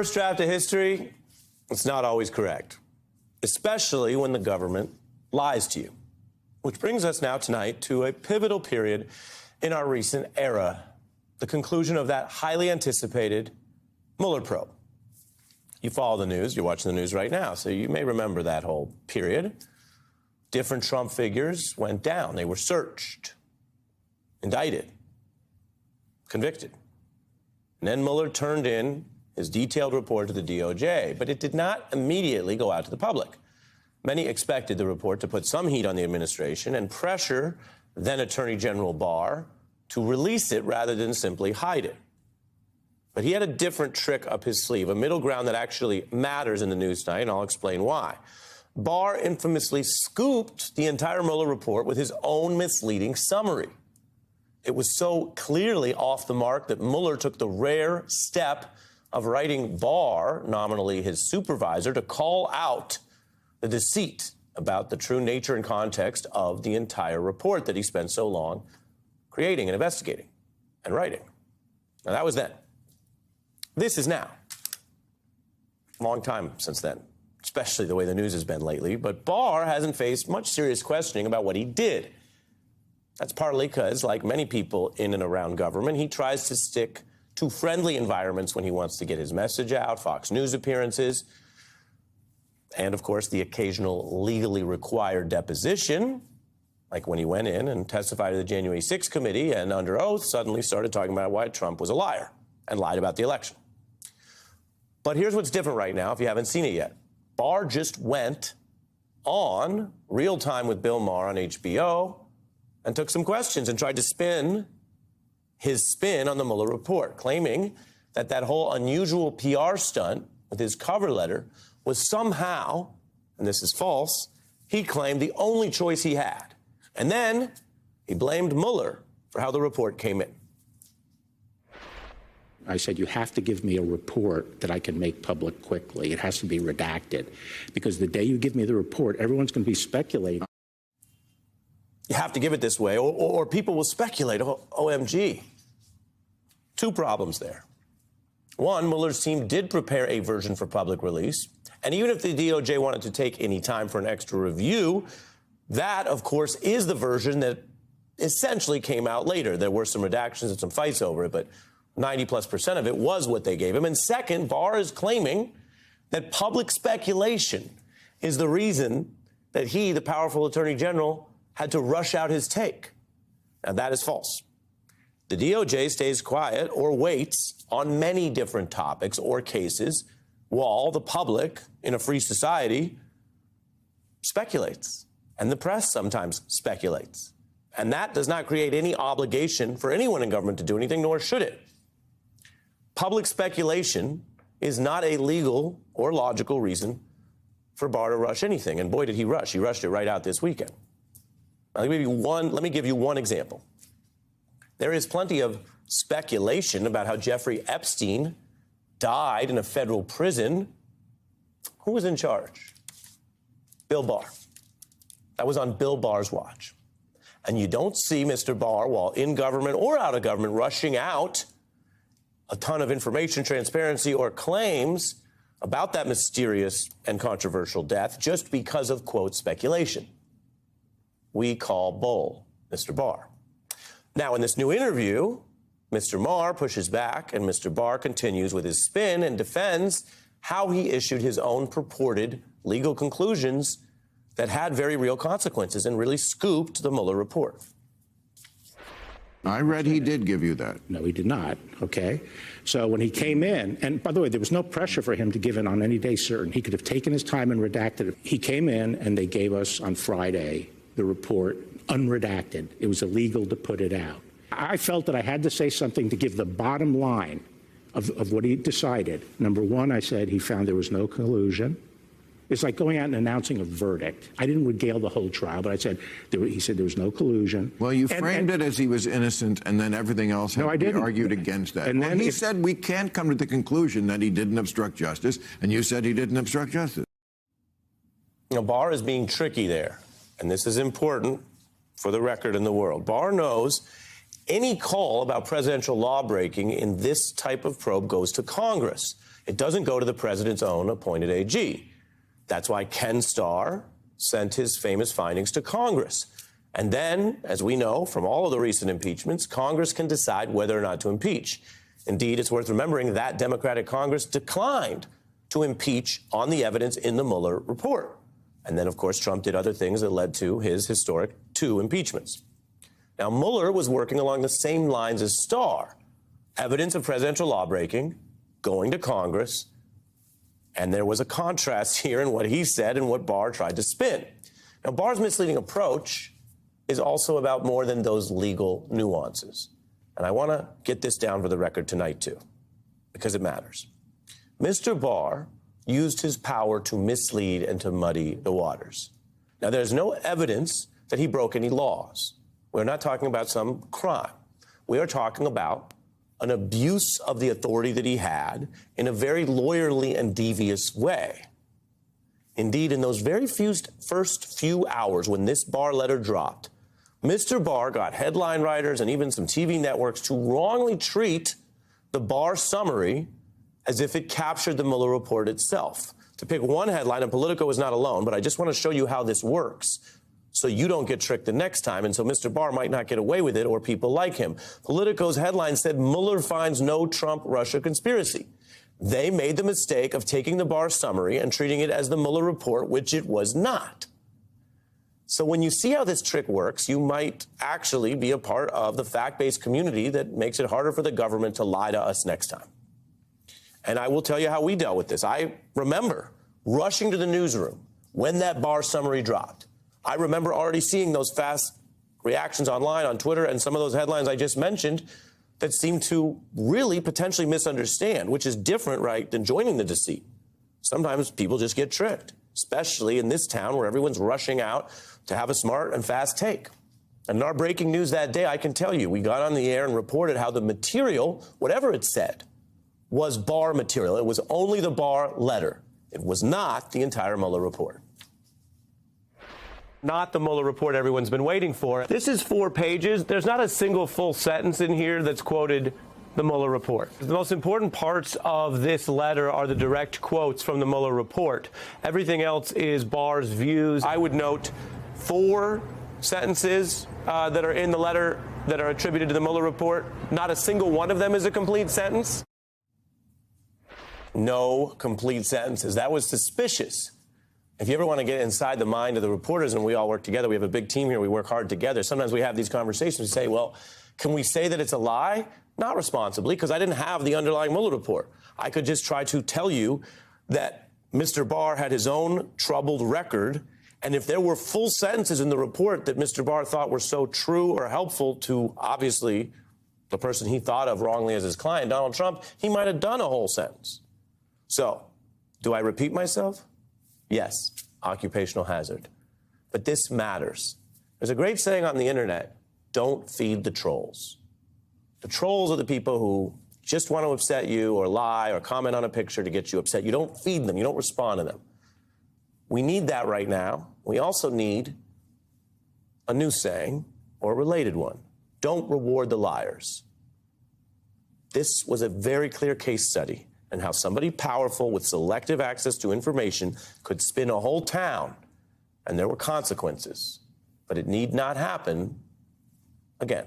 first draft of history, it's not always correct, especially when the government lies to you. Which brings us now tonight to a pivotal period in our recent era, the conclusion of that highly anticipated Mueller probe. You follow the news, you're watching the news right now, so you may remember that whole period. Different Trump figures went down. They were searched, indicted, convicted. And then Mueller turned in his detailed report to the DOJ, but it did not immediately go out to the public. Many expected the report to put some heat on the administration and pressure then Attorney General Barr to release it rather than simply hide it. But he had a different trick up his sleeve, a middle ground that actually matters in the news tonight, and I'll explain why. Barr infamously scooped the entire Mueller report with his own misleading summary. It was so clearly off the mark that Mueller took the rare step of writing Barr, nominally his supervisor, to call out the deceit about the true nature and context of the entire report that he spent so long creating and investigating and writing. Now, that was then. This is now. Long time since then, especially the way the news has been lately. But Barr hasn't faced much serious questioning about what he did. That's partly because, like many people in and around government, he tries to stick to friendly environments when he wants to get his message out, Fox News appearances, and, of course, the occasional legally required deposition, like when he went in and testified to the January 6th committee and under oath suddenly started talking about why Trump was a liar and lied about the election. But here's what's different right now, if you haven't seen it yet. Barr just went on Real Time with Bill Maher on HBO and took some questions and tried to spin his spin on the Mueller report, claiming that that whole unusual PR stunt with his cover letter was somehow, and this is false, he claimed the only choice he had. And then he blamed Mueller for how the report came in. I said, you have to give me a report that I can make public quickly. It has to be redacted. Because the day you give me the report, everyone's going to be speculating. You have to give it this way, or people will speculate, OMG. Two problems there. One, Mueller's team did prepare a version for public release. And even if the DOJ wanted to take any time for an extra review, that, of course, is the version that essentially came out later. There were some redactions and some fights over it, but 90+% of it was what they gave him. And second, Barr is claiming that public speculation is the reason that he, the powerful attorney general, had to rush out his take. Now, that is false. The DOJ stays quiet or waits on many different topics or cases while the public in a free society speculates. And the press sometimes speculates. And that does not create any obligation for anyone in government to do anything, nor should it. Public speculation is not a legal or logical reason for Barr to rush anything. And boy, did he rush. He rushed it right out this weekend. Let me give you one example. There is plenty of speculation about how Jeffrey Epstein died in a federal prison. Who was in charge? Bill Barr. That was on Bill Barr's watch. And you don't see Mr. Barr, while in government or out of government, rushing out a ton of information, transparency, or claims about that mysterious and controversial death just because of, quote, speculation. We call bull, Mr. Barr. Now, in this new interview, Mr. Maher pushes back and Mr. Barr continues with his spin and defends how he issued his own purported legal conclusions that had very real consequences and really scooped the Mueller report. I read he did give you that. No, he did not, okay? So when he came in, and by the way, there was no pressure for him to give in on any day certain. He could have taken his time and redacted it. He came in and they gave us on Friday the report unredacted. It was illegal to put it out. I felt that I had to say something to give the bottom line of what he decided. Number one, I said he found there was no collusion. It's like going out and announcing a verdict. I didn't regale the whole trial, but I said, he said there was no collusion. Well, you framed it as he was innocent, and then everything else had to be argued against that. And then he said we can't come to the conclusion that he didn't obstruct justice, and you said he didn't obstruct justice. You know, Barr is being tricky there, and this is important for the record in the world. Barr knows any call about presidential law breaking in this type of probe goes to Congress. It doesn't go to the president's own appointed AG. That's why Ken Starr sent his famous findings to Congress. And then, as we know from all of the recent impeachments, Congress can decide whether or not to impeach. Indeed, it's worth remembering that Democratic Congress declined to impeach on the evidence in the Mueller report. And then, of course, Trump did other things that led to his historic 2 impeachments. Now, Mueller was working along the same lines as Starr. Evidence of presidential lawbreaking, going to Congress, and there was a contrast here in what he said and what Barr tried to spin. Now, Barr's misleading approach is also about more than those legal nuances. And I want to get this down for the record tonight, too, because it matters. Mr. Barr used his power to mislead and to muddy the waters. Now, there's no evidence that he broke any laws. We're not talking about some crime. We are talking about an abuse of the authority that he had in a very lawyerly and devious way. Indeed, in those very first few hours when this Barr letter dropped, Mr. Barr got headline writers and even some TV networks to wrongly treat the Barr summary as if it captured the Mueller report itself. To pick one headline, and Politico is not alone, but I just want to show you how this works so you don't get tricked the next time, and so Mr. Barr might not get away with it or people like him. Politico's headline said, Mueller finds no Trump-Russia conspiracy. They made the mistake of taking the Barr summary and treating it as the Mueller report, which it was not. So when you see how this trick works, you might actually be a part of the fact-based community that makes it harder for the government to lie to us next time. And I will tell you how we dealt with this. I remember rushing to the newsroom when that Barr summary dropped. I remember already seeing those fast reactions online on Twitter and some of those headlines I just mentioned that seemed to really potentially misunderstand, which is different, right, than joining the deceit. Sometimes people just get tricked, especially in this town where everyone's rushing out to have a smart and fast take. And in our breaking news that day, I can tell you, we got on the air and reported how the material, whatever it said, was Barr material. It was only the Barr letter. It was not the entire Mueller report. Not the Mueller report everyone's been waiting for. This is 4 pages. There's not a single full sentence in here that's quoted the Mueller report. The most important parts of this letter are the direct quotes from the Mueller report. Everything else is Barr's views. I would note 4 sentences that are in the letter that are attributed to the Mueller report. Not a single one of them is a complete sentence. No complete sentences. That was suspicious. If you ever want to get inside the mind of the reporters, and we all work together, we have a big team here, we work hard together. Sometimes we have these conversations, we say, well, can we say that it's a lie? Not responsibly, because I didn't have the underlying Mueller report. I could just try to tell you that Mr. Barr had his own troubled record, and if there were full sentences in the report that Mr. Barr thought were so true or helpful to, obviously, the person he thought of wrongly as his client, Donald Trump, he might have done a whole sentence. So, do I repeat myself? Yes, occupational hazard. But this matters. There's a great saying on the internet, don't feed the trolls. The trolls are the people who just want to upset you or lie or comment on a picture to get you upset. You don't feed them. You don't respond to them. We need that right now. We also need a new saying or a related one. Don't reward the liars. This was a very clear case study and how somebody powerful with selective access to information could spin a whole town, and there were consequences. But it need not happen again.